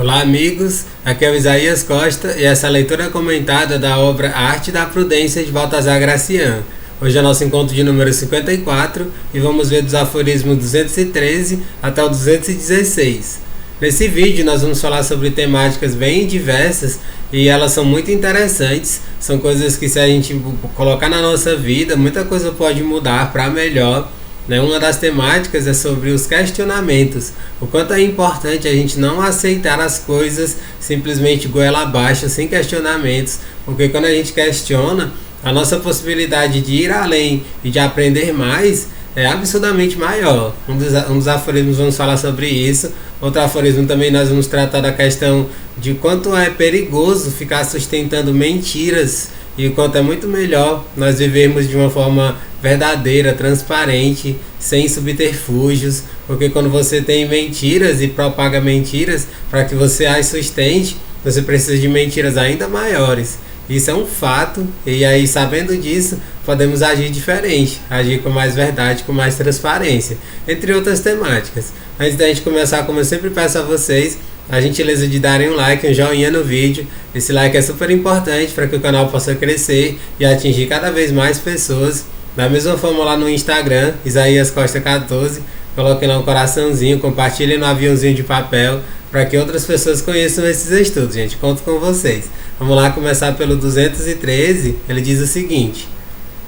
Olá, amigos, aqui é o Isaías Costa e essa leitura comentada da obra Arte da Prudência de Baltazar Gracian. Hoje é nosso encontro de número 54 e vamos ver dos aforismos 213 até o 216. Nesse vídeo nós vamos falar sobre temáticas bem diversas e elas são muito interessantes, são coisas que se a gente colocar na nossa vida, muita coisa pode mudar para melhor. Uma das temáticas é sobre os questionamentos, o quanto é importante a gente não aceitar as coisas simplesmente goela abaixo, sem questionamentos, porque quando a gente questiona, a nossa possibilidade de ir além e de aprender mais é absurdamente maior. Um dos aforismos vamos falar sobre isso. Outro aforismo também nós vamos tratar da questão de quanto é perigoso ficar sustentando mentiras e o quanto é muito melhor nós vivermos de uma forma verdadeira, transparente, sem subterfúgios, porque quando você tem mentiras e propaga mentiras para que você as sustente, você precisa de mentiras ainda maiores. Isso é um fato, e aí sabendo disso, podemos agir diferente, agir com mais verdade, com mais transparência, entre outras temáticas. Antes da gente começar, como eu sempre peço a vocês, a gentileza de darem um like, um joinha no vídeo. Esse like é super importante para que o canal possa crescer e atingir cada vez mais pessoas. Da mesma forma lá no Instagram, Isaías Costa 14, coloquem lá um coraçãozinho, compartilhem no aviãozinho de papel para que outras pessoas conheçam esses estudos, gente. Conto com vocês. Vamos lá começar pelo 213, ele diz o seguinte: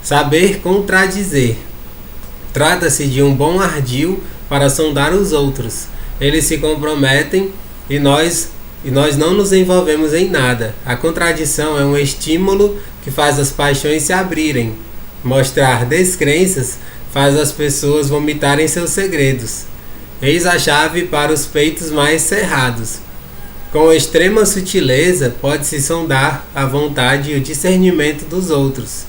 saber contradizer. Trata-se de um bom ardil para sondar os outros. Eles se comprometem e nós não nos envolvemos em nada. A contradição é um estímulo que faz as paixões se abrirem. Mostrar descrenças faz as pessoas vomitarem seus segredos. Eis a chave para os peitos mais cerrados. Com extrema sutileza pode-se sondar a vontade e o discernimento dos outros.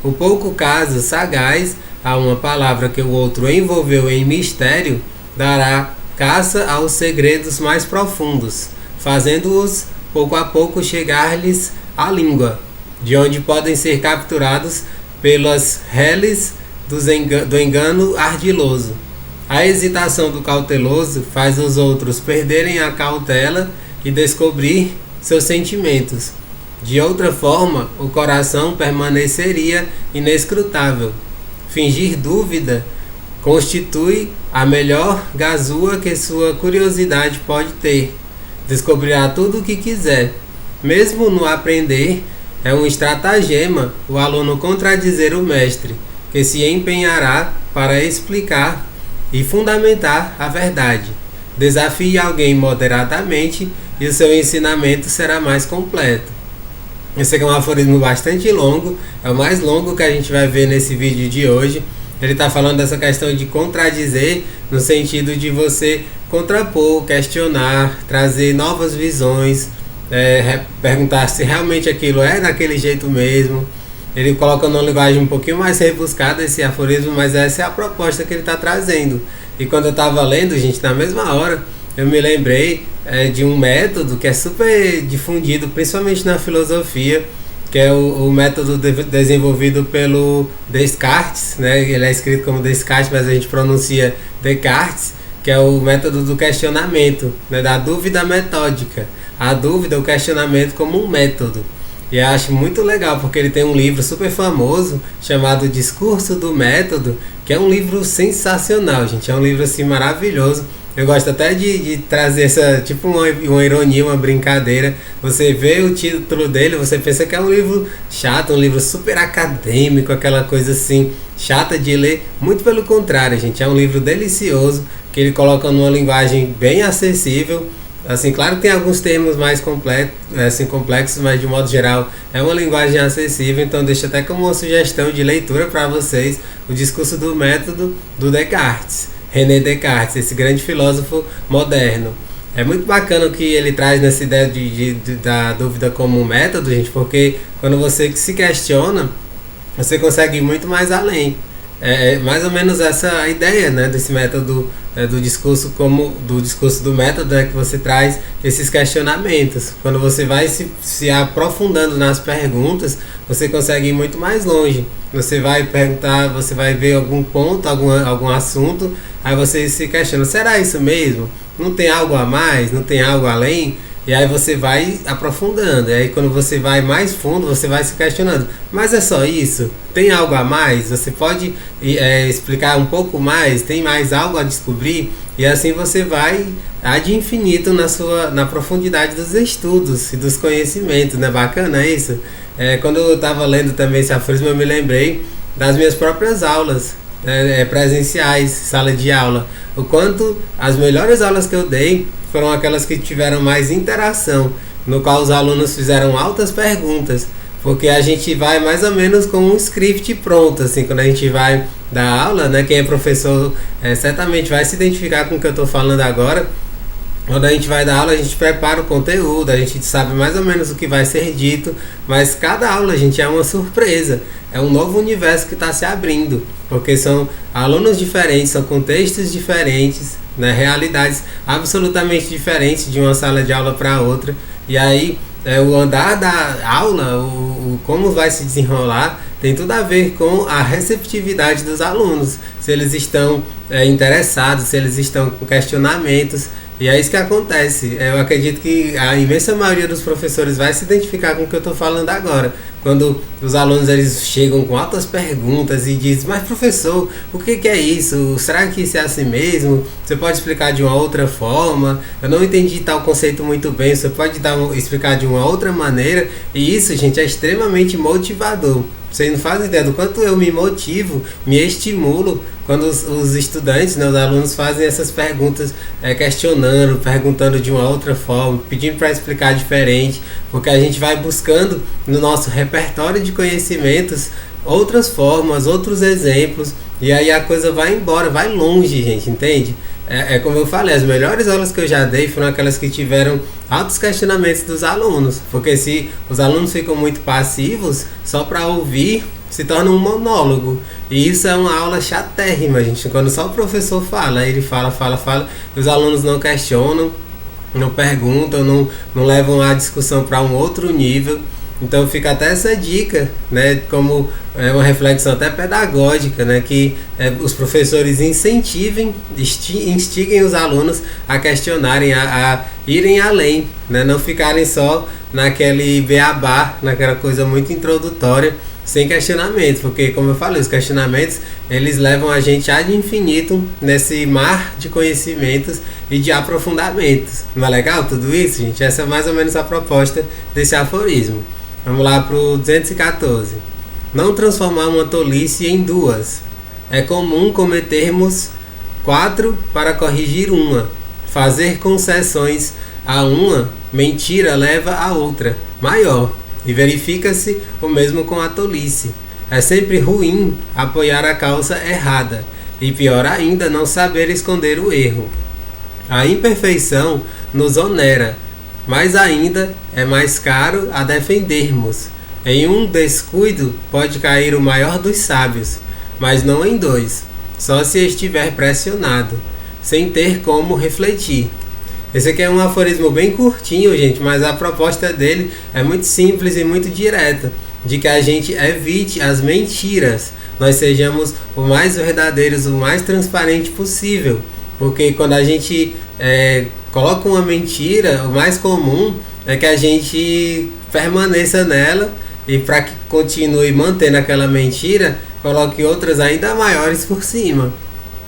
O pouco caso sagaz a uma palavra que o outro envolveu em mistério dará caça aos segredos mais profundos, fazendo-os pouco a pouco chegar-lhes à língua, de onde podem ser capturados pelas reles do engano ardiloso. A hesitação do cauteloso faz os outros perderem a cautela e descobrir seus sentimentos. De outra forma, o coração permaneceria inescrutável. Fingir dúvida constitui a melhor gazua que sua curiosidade pode ter. Descobrirá tudo o que quiser. Mesmo no aprender, é um estratagema o aluno contradizer o mestre, que se empenhará para explicar e fundamentar a verdade. Desafie alguém moderadamente e o seu ensinamento será mais completo. Esse aqui é um aforismo bastante longo, é o mais longo que a gente vai ver nesse vídeo de hoje. Ele está falando dessa questão de contradizer, no sentido de você contrapor, questionar, trazer novas visões, perguntar se realmente aquilo é daquele jeito mesmo. Ele coloca numa linguagem um pouquinho mais rebuscada esse aforismo, mas essa é a proposta que ele está trazendo. E quando eu estava lendo, gente, na mesma hora, eu me lembrei de um método que é super difundido, principalmente na filosofia, que é o método desenvolvido pelo Descartes, né? Ele é escrito como Descartes, mas a gente pronuncia Descartes, que é o método do questionamento, né? Da dúvida metódica. A dúvida, o questionamento como um método. E eu acho muito legal, porque ele tem um livro super famoso, chamado Discurso do Método, que é um livro sensacional, gente. É um livro assim maravilhoso. Eu gosto até de trazer essa, tipo uma ironia, uma brincadeira. Você vê o título dele, você pensa que é um livro chato, um livro super acadêmico, aquela coisa assim, chata de ler. Muito pelo contrário, gente, é um livro delicioso, que ele coloca numa linguagem bem acessível. Assim, claro que tem alguns termos mais complexos, mas de modo geral é uma linguagem acessível. Então deixo até como uma sugestão de leitura para vocês o Discurso do Método do Descartes, René Descartes, esse grande filósofo moderno. É muito bacana o que ele traz nessa ideia da dúvida como um método, gente, porque quando você se questiona, você consegue ir muito mais além. É mais ou menos essa a ideia, né, desse método, do discurso do método, né, que você traz esses questionamentos. Quando você vai se aprofundando nas perguntas, você consegue ir muito mais longe. Você vai perguntar, você vai ver algum ponto, algum assunto, aí você se questiona, será isso mesmo? Não tem algo a mais? Não tem algo além? E aí você vai aprofundando. E aí quando você vai mais fundo, você vai se questionando. Mas é só isso? Tem algo a mais? Você pode explicar um pouco mais? Tem mais algo a descobrir? E assim você vai ad infinito na profundidade dos estudos e dos conhecimentos. Não é bacana isso? Quando eu estava lendo também esse aforismo, eu me lembrei das minhas próprias aulas presenciais, sala de aula. O quanto as melhores aulas que eu dei foram aquelas que tiveram mais interação, no qual os alunos fizeram altas perguntas, porque a gente vai mais ou menos com um script pronto, assim, quando a gente vai dar aula, né? Quem é professor certamente vai se identificar com o que eu estou falando agora. Quando a gente vai dar aula, a gente prepara o conteúdo, a gente sabe mais ou menos o que vai ser dito, mas cada aula, gente, é uma surpresa, é um novo universo que está se abrindo, porque são alunos diferentes, são contextos diferentes, né, realidades absolutamente diferentes de uma sala de aula para outra, e aí o andar da aula, o como vai se desenrolar, tem tudo a ver com a receptividade dos alunos, se eles estão interessados, se eles estão com questionamentos. E é isso que acontece. Eu acredito que a imensa maioria dos professores vai se identificar com o que eu estou falando agora. Quando os alunos eles chegam com altas perguntas e dizem: mas professor, o que é isso? Será que isso é assim mesmo? Você pode explicar de uma outra forma? Eu não entendi tal conceito muito bem. Você pode explicar de uma outra maneira? E isso, gente, é extremamente motivador. Vocês não fazem ideia do quanto eu me motivo, me estimulo quando os estudantes, né, os alunos fazem essas perguntas, questionando, perguntando de uma outra forma, pedindo para explicar diferente, porque a gente vai buscando no nosso repertório de conhecimentos outras formas, outros exemplos, e aí a coisa vai embora, vai longe, gente, entende? Como eu falei, as melhores aulas que eu já dei foram aquelas que tiveram altos questionamentos dos alunos, porque se os alunos ficam muito passivos, só para ouvir, se torna um monólogo, e isso é uma aula chatérrima, gente, quando só o professor fala, ele fala, e os alunos não questionam, não perguntam, não levam a discussão para um outro nível. Então fica até essa dica, né, como uma reflexão até pedagógica, né, que os professores incentivem, instiguem os alunos a questionarem, a irem além, né, não ficarem só naquele beabá, naquela coisa muito introdutória, sem questionamento, porque como eu falei, os questionamentos eles levam a gente ad infinitum nesse mar de conhecimentos e de aprofundamentos. Não é legal tudo isso, gente? Essa é mais ou menos a proposta desse aforismo. Vamos lá para o 214. Não transformar uma tolice em duas. É comum cometermos 4 para corrigir uma. Fazer concessões a uma mentira leva a outra, maior. E verifica-se o mesmo com a tolice. É sempre ruim apoiar a causa errada. E pior ainda, não saber esconder o erro. A imperfeição nos onera. Mas ainda é mais caro a defendermos. Em um descuido pode cair o maior dos sábios, mas não em dois, só se estiver pressionado, sem ter como refletir. Esse aqui é um aforismo bem curtinho, gente, mas a proposta dele é muito simples e muito direta, de que a gente evite as mentiras, nós sejamos o mais verdadeiros, o mais transparente possível, porque quando a gente coloca uma mentira, o mais comum é que a gente permaneça nela e para que continue mantendo aquela mentira, coloque outras ainda maiores por cima.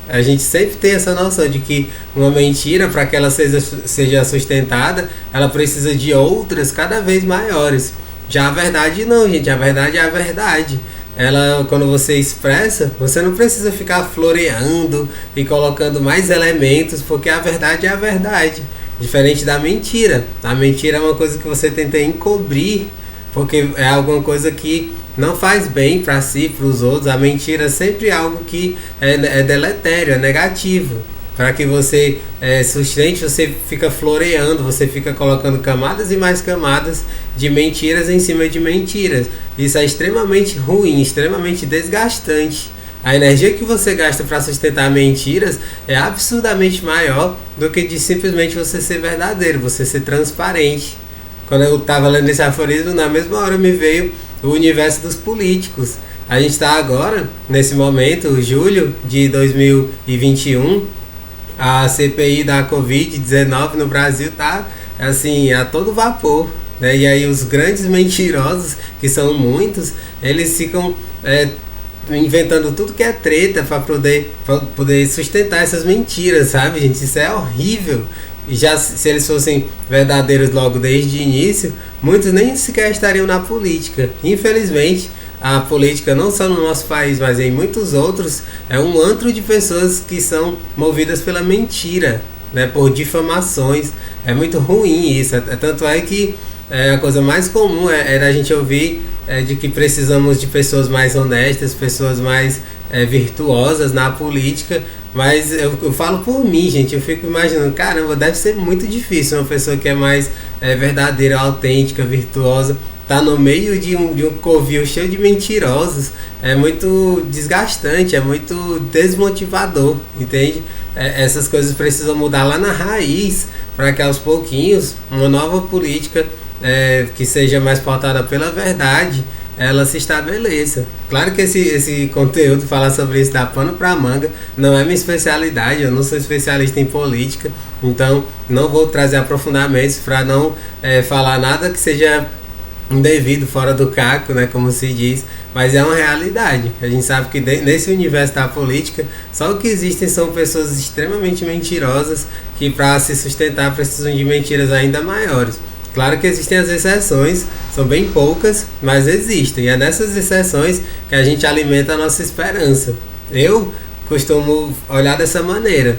A gente sempre tem essa noção de que uma mentira, para que ela seja sustentada, ela precisa de outras cada vez maiores. Já a verdade não, gente, a verdade é a verdade. Ela, quando você expressa, você não precisa ficar floreando e colocando mais elementos, porque a verdade é a verdade. Diferente da mentira. A mentira é uma coisa que você tenta encobrir, porque é alguma coisa que não faz bem para si, para os outros. A mentira é sempre algo que é deletério, é negativo. Para que você sustente, você fica floreando, você fica colocando camadas e mais camadas de mentiras em cima de mentiras. Isso é extremamente ruim, extremamente desgastante. A energia que você gasta para sustentar mentiras é absurdamente maior do que de simplesmente você ser verdadeiro, você ser transparente. Quando eu estava lendo esse aforismo, na mesma hora me veio o universo dos políticos. A gente está agora, nesse momento, julho de 2021, A CPI da Covid-19 no Brasil tá assim a todo vapor, né? E aí os grandes mentirosos, que são muitos, eles ficam inventando tudo que é treta pra poder sustentar essas mentiras, sabe, gente? Isso é horrível. E já se eles fossem verdadeiros logo desde o início, muitos nem sequer estariam na política. Infelizmente, a política, não só no nosso país, mas em muitos outros, é um antro de pessoas que são movidas pela mentira, né, por difamações. É muito ruim isso. Tanto é que a coisa mais comum era a gente ouvir de que precisamos de pessoas mais honestas, pessoas mais virtuosas na política. Mas eu falo por mim, gente. Eu fico imaginando, caramba, deve ser muito difícil uma pessoa que é mais verdadeira, autêntica, virtuosa, tá no meio de um covil cheio de mentirosos. É muito desgastante, é muito desmotivador, entende? Essas coisas precisam mudar lá na raiz, para que aos pouquinhos uma nova política que seja mais pautada pela verdade, ela se estabeleça. Claro que esse conteúdo, falar sobre isso, dá pano pra manga, não é minha especialidade, eu não sou especialista em política, então não vou trazer aprofundamentos para não falar nada que seja indevido, fora do caco, né, como se diz, mas é uma realidade. A gente sabe que nesse universo da política, só o que existem são pessoas extremamente mentirosas que, para se sustentar, precisam de mentiras ainda maiores. Claro que existem as exceções, são bem poucas, mas existem. E é nessas exceções que a gente alimenta a nossa esperança. Eu costumo olhar dessa maneira.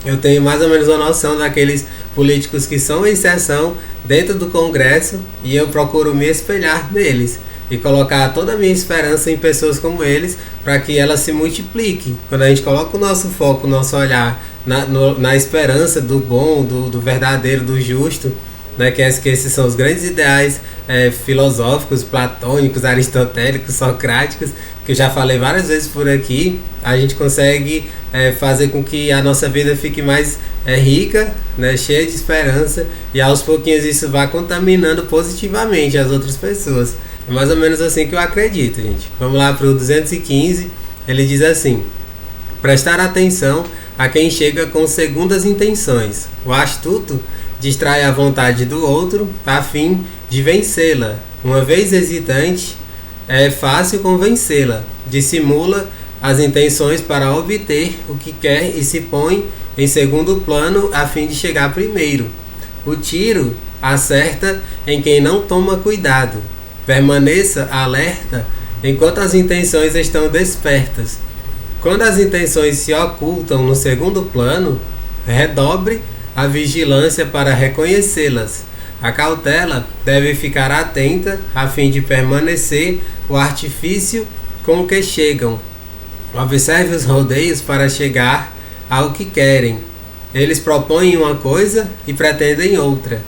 Eu tenho mais ou menos uma noção daqueles políticos que são exceção dentro do Congresso, e eu procuro me espelhar neles e colocar toda a minha esperança em pessoas como eles, para que elas se multipliquem. Quando a gente coloca o nosso foco, o nosso olhar na esperança do bom, do verdadeiro, do justo, né, que esses são os grandes ideais filosóficos, platônicos, aristotélicos, socráticos, que eu já falei várias vezes por aqui, a gente consegue fazer com que a nossa vida fique mais rica, né, cheia de esperança, e aos pouquinhos isso vai contaminando positivamente as outras pessoas. É mais ou menos assim que eu acredito, gente. Vamos lá para o 215, ele diz assim: prestar atenção a quem chega com segundas intenções. O astuto distrai a vontade do outro a fim de vencê-la. Uma vez hesitante, é fácil convencê-la. Dissimula as intenções para obter o que quer e se põe em segundo plano a fim de chegar primeiro. O tiro acerta em quem não toma cuidado. Permaneça alerta enquanto as intenções estão despertas. Quando as intenções se ocultam no segundo plano, redobre a vigilância para reconhecê-las. A cautela deve ficar atenta a fim de permanecer o artifício com que chegam. Observe os rodeios para chegar ao que querem. Eles propõem uma coisa e pretendem outra,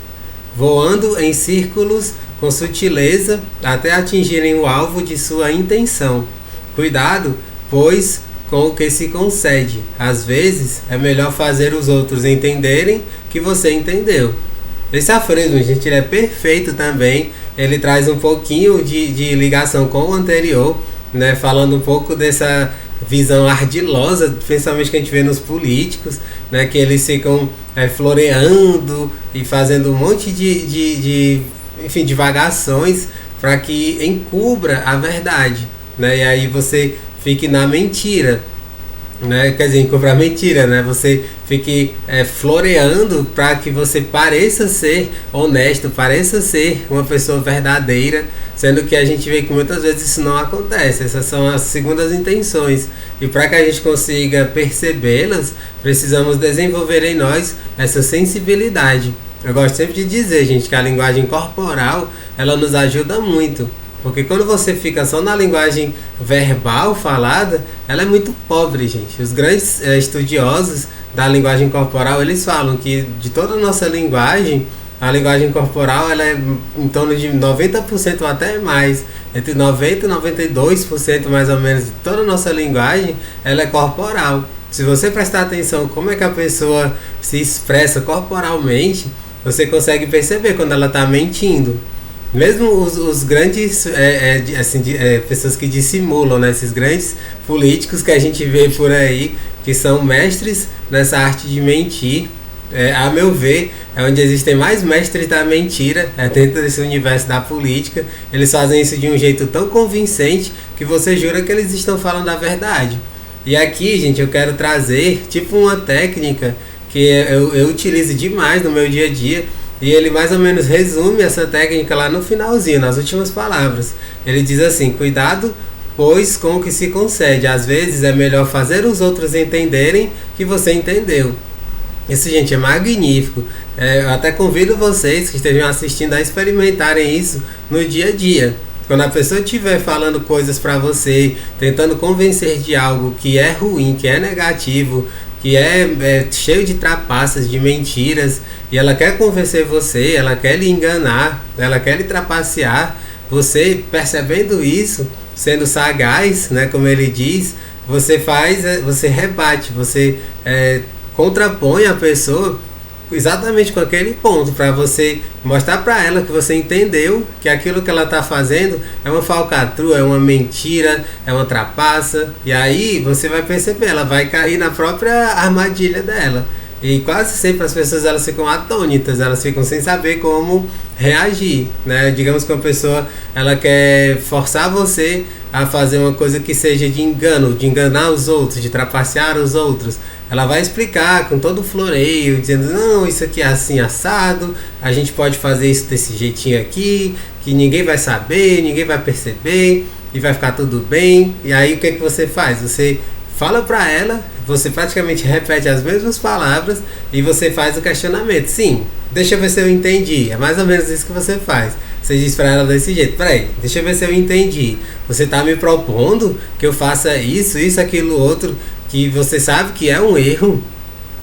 voando em círculos com sutileza até atingirem o alvo de sua intenção. Cuidado, pois, com o que se concede. Às vezes, é melhor fazer os outros entenderem que você entendeu. Esse aforismo, gente, ele é perfeito também. Ele traz um pouquinho de ligação com o anterior, né, falando um pouco dessa visão ardilosa, principalmente que a gente vê nos políticos, né, que eles ficam floreando e fazendo um monte de divagações para que encubra a verdade, né, e aí você fique na mentira, né? Quer dizer, encobrar mentira, né? Você fique floreando para que você pareça ser honesto, pareça ser uma pessoa verdadeira, sendo que a gente vê que muitas vezes isso não acontece. Essas são as segundas intenções, e para que a gente consiga percebê-las, precisamos desenvolver em nós essa sensibilidade. Eu gosto sempre de dizer, gente, que a linguagem corporal, ela nos ajuda muito. Porque quando você fica só na linguagem verbal falada, ela é muito pobre, gente. Os grandes estudiosos da linguagem corporal, eles falam que de toda a nossa linguagem, a linguagem corporal ela é em torno de 90% ou até mais. Entre 90% e 92% mais ou menos de toda a nossa linguagem, ela é corporal. Se você prestar atenção como é que a pessoa se expressa corporalmente, você consegue perceber quando ela está mentindo. Mesmo os grandes pessoas que dissimulam, né? Esses grandes políticos que a gente vê por aí, que são mestres nessa arte de mentir. A meu ver, é onde existem mais mestres da mentira, dentro desse universo da política. Eles fazem isso de um jeito tão convincente que você jura que eles estão falando a verdade. E aqui, gente, eu quero trazer tipo uma técnica que eu utilizo demais no meu dia a dia. E ele mais ou menos resume essa técnica lá no finalzinho, nas últimas palavras. Ele diz assim: cuidado, pois, com o que se concede. Às vezes é melhor fazer os outros entenderem que você entendeu. Isso, gente, é magnífico. Eu até convido vocês que estejam assistindo a experimentarem isso no dia a dia. Quando a pessoa estiver falando coisas para você, tentando convencer de algo que é ruim, que é negativo, que é cheio de trapaças, de mentiras, e ela quer convencer você, ela quer lhe enganar, ela quer lhe trapacear, você percebendo isso, sendo sagaz, né, como ele diz, você rebate, você contrapõe a pessoa exatamente com aquele ponto, para você mostrar para ela que você entendeu que aquilo que ela está fazendo é uma falcatrua, é uma mentira, é uma trapaça, e aí você vai perceber, ela vai cair na própria armadilha dela. E quase sempre as pessoas elas ficam atônitas, elas ficam sem saber como reagir, né? Digamos que uma pessoa ela quer forçar você a fazer uma coisa que seja de engano, de enganar os outros, de trapacear os outros. Ela vai explicar com todo o floreio, dizendo: não, isso aqui é assim assado, a gente pode fazer isso desse jeitinho aqui, que ninguém vai saber, ninguém vai perceber e vai ficar tudo bem. E aí o que você faz? Você fala para ela, você praticamente repete as mesmas palavras e você faz o questionamento. Sim, deixa eu ver se eu entendi. É mais ou menos isso que você faz. Você diz para ela desse jeito: peraí, deixa eu ver se eu entendi. Você está me propondo que eu faça isso, aquilo, outro, que você sabe que é um erro.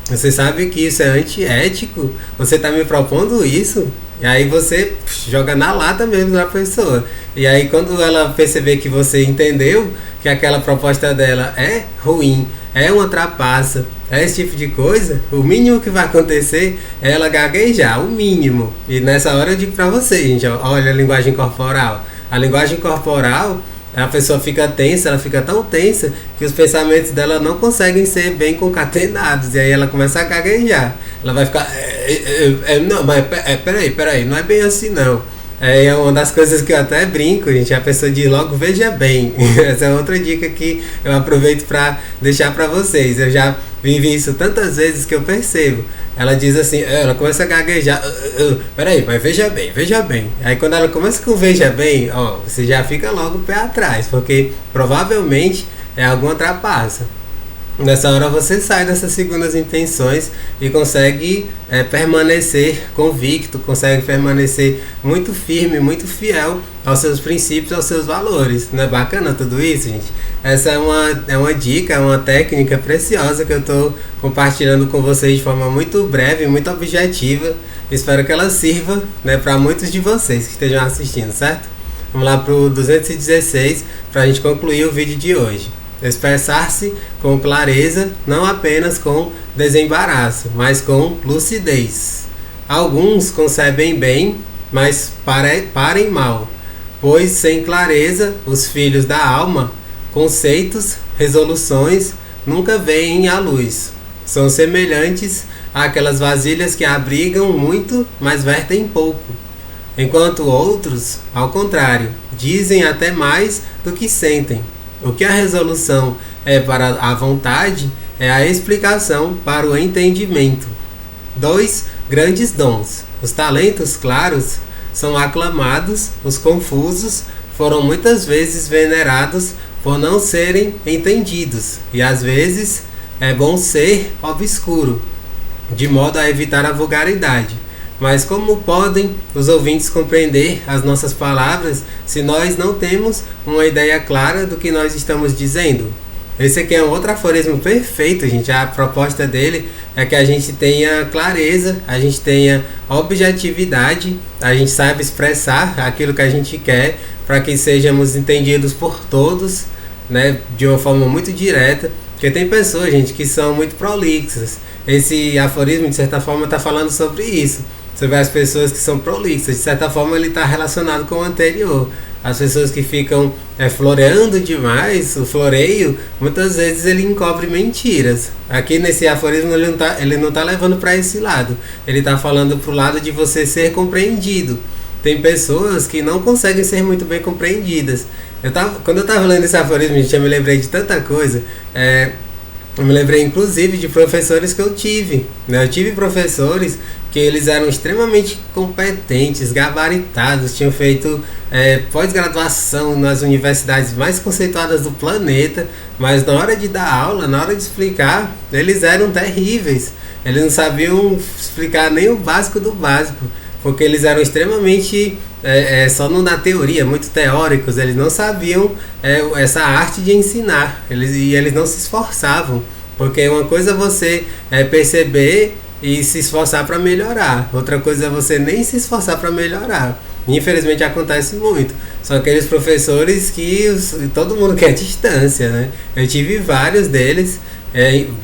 Você sabe que isso é antiético. Você está me propondo isso. E aí você joga na lata mesmo da pessoa. E aí quando ela perceber que você entendeu que aquela proposta dela é ruim, é uma trapaça, é esse tipo de coisa, o mínimo que vai acontecer é ela gaguejar, o mínimo. E nessa hora eu digo pra você, gente, olha a linguagem corporal. A linguagem corporal, a pessoa fica tensa, ela fica tão tensa que os pensamentos dela não conseguem ser bem concatenados. E aí ela começa a gaguejar. Ela vai ficar... não, mas peraí, não é bem assim não. É uma das coisas que eu até brinco, gente. A pessoa diz logo: veja bem. Essa é outra dica que eu aproveito para deixar para vocês. Eu já vivi isso tantas vezes que eu percebo. Ela diz assim, ela começa a gaguejar: peraí, mas veja bem, veja bem. Aí quando ela começa com veja bem, você já fica logo o pé atrás, porque provavelmente é alguma trapaça. Nessa hora você sai dessas segundas intenções e consegue permanecer convicto, consegue permanecer muito firme, muito fiel aos seus princípios, aos seus valores. Não é bacana tudo isso, gente? Essa é uma dica, é uma técnica preciosa que eu estou compartilhando com vocês de forma muito breve, muito objetiva. Espero que ela sirva, né, para muitos de vocês que estejam assistindo, certo? Vamos lá para o 216 para a gente concluir o vídeo de hoje. Expressar-se com clareza, não apenas com desembaraço, mas com lucidez. Alguns concebem bem, mas parem mal, pois sem clareza os filhos da alma, conceitos, resoluções, nunca veem a luz. São semelhantes àquelas vasilhas que abrigam muito, mas vertem pouco. Enquanto outros, ao contrário, dizem até mais do que sentem. O que a resolução é para a vontade é a explicação para o entendimento. 2 grandes dons. Os talentos claros são aclamados, os confusos foram muitas vezes venerados por não serem entendidos, e às vezes é bom ser obscuro, de modo a evitar a vulgaridade. Mas como podem os ouvintes compreender as nossas palavras se nós não temos uma ideia clara do que nós estamos dizendo? Esse aqui é um outro aforismo perfeito, gente. A proposta dele é que a gente tenha clareza, a gente tenha objetividade, a gente saiba expressar aquilo que a gente quer para que sejamos entendidos por todos, né, de uma forma muito direta. Porque tem pessoas, gente, que são muito prolixas. Esse aforismo, de certa forma, está falando sobre isso. Você vê as pessoas que são prolixas, de certa forma ele está relacionado com o anterior. as pessoas que ficam floreando demais, o floreio, muitas vezes ele encobre mentiras. Aqui nesse aforismo ele não tá levando para esse lado, ele está falando pro lado de você ser compreendido. Tem pessoas que não conseguem ser muito bem compreendidas. Quando eu estava lendo esse aforismo, gente, eu me lembrei de tanta coisa. Eu me lembrei inclusive de professores que eu tive, né? Eu tive professores que eles eram extremamente competentes, gabaritados, tinham feito pós-graduação nas universidades mais conceituadas do planeta, mas na hora de dar aula, na hora de explicar, eles eram terríveis. Eles não sabiam explicar nem o básico do básico, porque eles eram extremamente só na teoria, muito teóricos. Eles não sabiam essa arte de ensinar, eles não se esforçavam, porque uma coisa é você perceber e se esforçar para melhorar, outra coisa é você nem se esforçar para melhorar. Infelizmente acontece muito. São aqueles professores que todo mundo quer distância, né? Eu tive vários deles.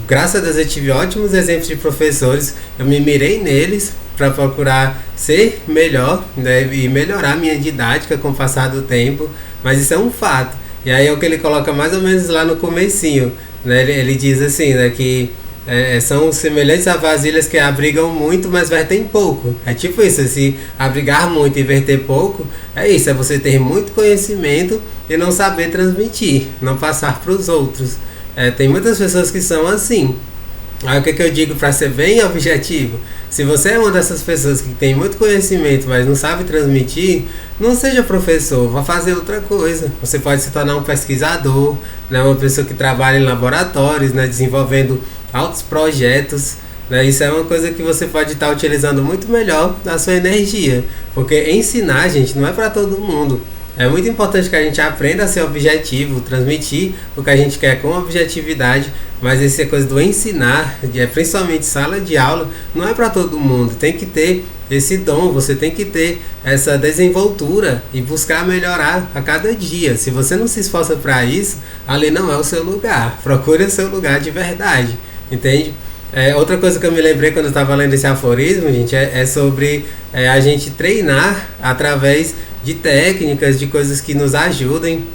Graças a Deus eu tive ótimos exemplos de professores. Eu me mirei neles para procurar ser melhor, né, e melhorar minha didática com o passar do tempo. Mas isso é um fato. E aí é o que ele coloca mais ou menos lá no comecinho, né? Ele diz assim, né, que são semelhantes a vasilhas que abrigam muito, mas vertem pouco. É tipo isso, se abrigar muito e verter pouco, é isso, é você ter muito conhecimento e não saber transmitir, não passar para os outros. Tem muitas pessoas que são assim. Aí o que eu digo para ser bem objetivo? Se você é uma dessas pessoas que tem muito conhecimento, mas não sabe transmitir, não seja professor, vá fazer outra coisa. Você pode se tornar um pesquisador, né, uma pessoa que trabalha em laboratórios, né, desenvolvendo altos projetos, né? Isso é uma coisa que você pode estar utilizando muito melhor na sua energia, porque ensinar, gente, não é para todo mundo. É muito importante que a gente aprenda a ser objetivo, transmitir o que a gente quer com objetividade, mas essa coisa do ensinar, principalmente sala de aula, não é para todo mundo. Tem que ter esse dom, você tem que ter essa desenvoltura e buscar melhorar a cada dia. Se você não se esforça para isso, ali não é o seu lugar. Procure o seu lugar de verdade, entende? Outra coisa que eu me lembrei quando eu estava lendo esse aforismo, gente, é sobre a gente treinar através de técnicas, de coisas que nos ajudem.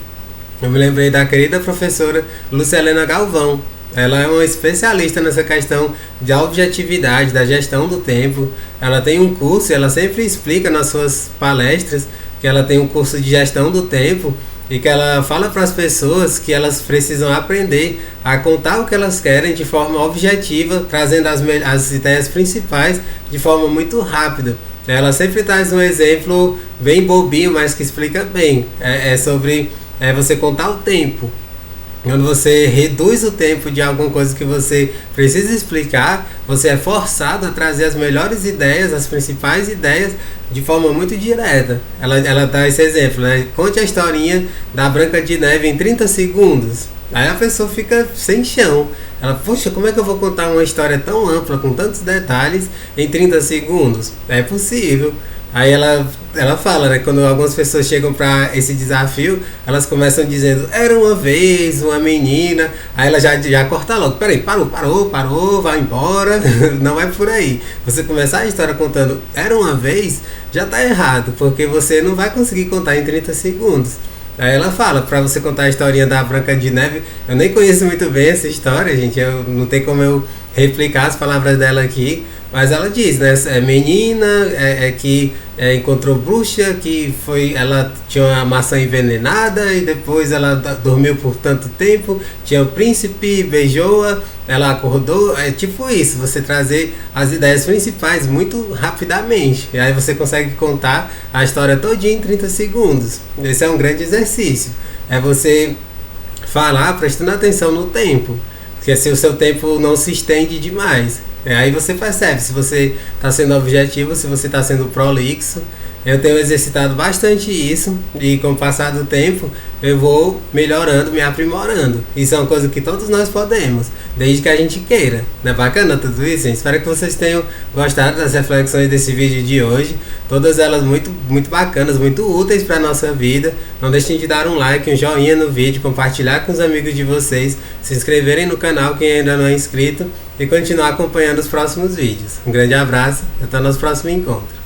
Eu me lembrei da querida professora Lucilena Galvão. Ela é uma especialista nessa questão de objetividade, da gestão do tempo. Ela tem um curso, ela sempre explica nas suas palestras que ela tem um curso de gestão do tempo e que ela fala para as pessoas que elas precisam aprender a contar o que elas querem de forma objetiva, trazendo as ideias principais de forma muito rápida. Ela sempre traz um exemplo bem bobinho, mas que explica bem. É sobre você contar o tempo. Quando você reduz o tempo de alguma coisa que você precisa explicar, você é forçado a trazer as melhores ideias, as principais ideias, de forma muito direta. Ela dá esse exemplo, né? Conte a historinha da Branca de Neve em 30 segundos. Aí a pessoa fica sem chão. Ela, poxa, como é que eu vou contar uma história tão ampla, com tantos detalhes, em 30 segundos? É possível. Aí ela fala, né, quando algumas pessoas chegam para esse desafio, elas começam dizendo, era uma vez uma menina, aí ela já corta logo, peraí, parou, vai embora, não é por aí. Você começar a história contando, era uma vez, já tá errado, porque você não vai conseguir contar em 30 segundos. Aí ela fala, pra você contar a historinha da Branca de Neve, eu nem conheço muito bem essa história, gente, não tem como eu replicar as palavras dela aqui, mas ela diz, né, menina que encontrou bruxa, ela tinha uma maçã envenenada e depois ela dormiu por tanto tempo, tinha o príncipe, beijou-a, ela acordou, é tipo isso, você trazer as ideias principais muito rapidamente, e aí você consegue contar a história todinha em 30 segundos. Esse é um grande exercício, é você falar prestando atenção no tempo, porque assim o seu tempo não se estende demais. Aí você percebe se você está sendo objetivo, se você está sendo prolixo. Eu tenho exercitado bastante isso e com o passar do tempo eu vou melhorando, me aprimorando. Isso é uma coisa que todos nós podemos, desde que a gente queira. Não é bacana tudo isso, gente? Espero que vocês tenham gostado das reflexões desse vídeo de hoje. Todas elas muito, muito bacanas, muito úteis para a nossa vida. Não deixem de dar um like, um joinha no vídeo, compartilhar com os amigos de vocês, se inscreverem no canal quem ainda não é inscrito e continuar acompanhando os próximos vídeos. Um grande abraço e até o nosso próximo encontro.